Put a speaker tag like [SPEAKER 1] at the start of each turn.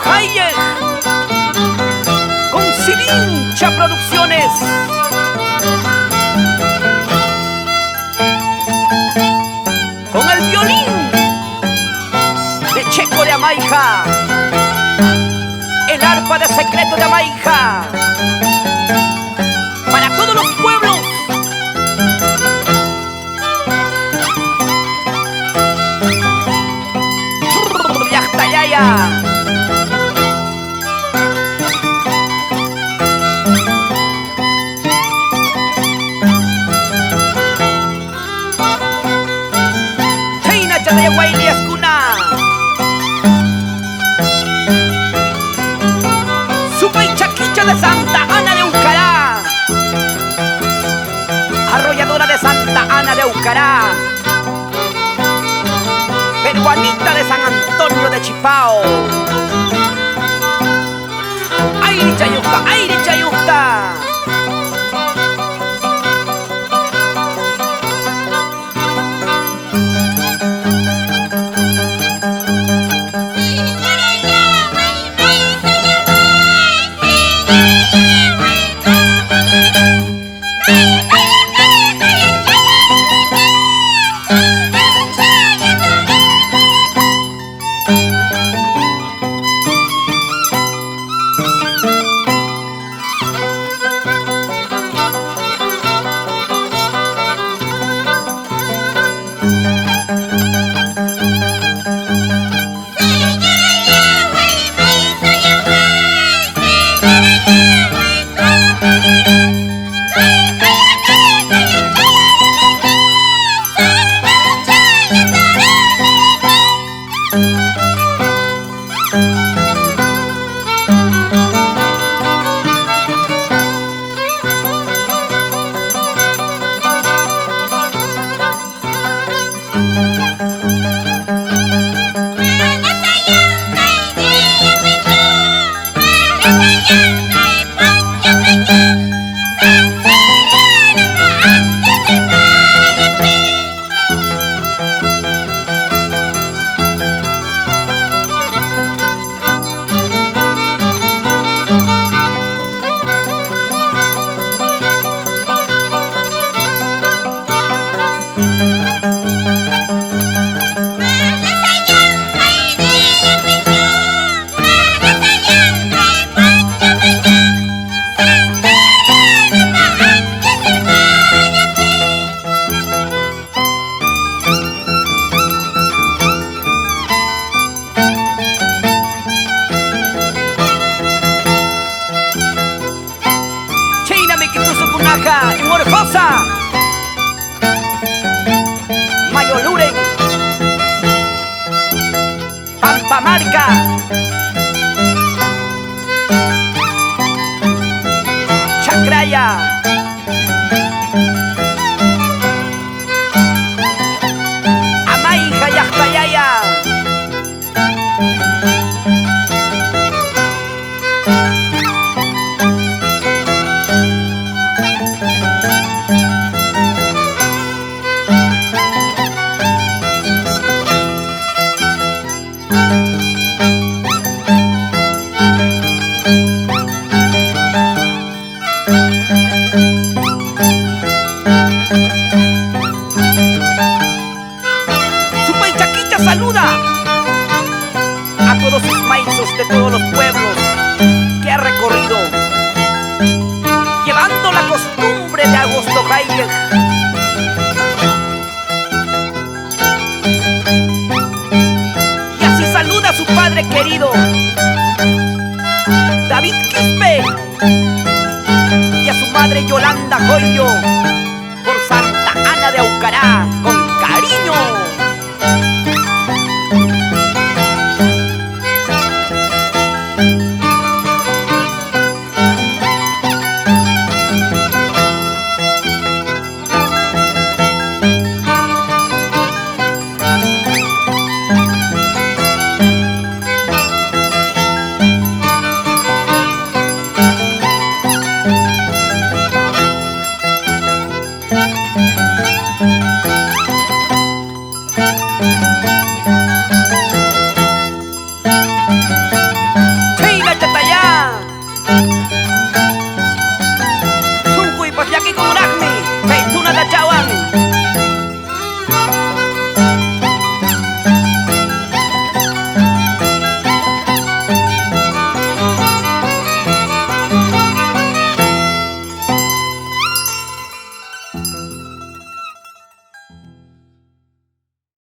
[SPEAKER 1] Hayer con Silincha Producciones. Con el violín de Checo de Amaija, el arpa de Secreto de Amaija, para todos los pueblos. Yachtayaya. De Guayli Escuna, Supa y Chaquicha de Santa Ana de Ucará, Arrolladora de Santa Ana de Ucará, Peruanita de San Antonio de Chipao. ¡Aire Chayusta! ¡Aire Chayusta! En Morjosa, Mayoluren, Pampamarca, Chacraya, Amaija, Yachtayaya. Saluda a todos sus maizos de todos los pueblos que ha recorrido, llevando la costumbre de Agosto Hayer. Y así saluda a su padre querido, David Quispe, y a su madre Yolanda Joyo, por Santa Ana de Ucará, con cariño.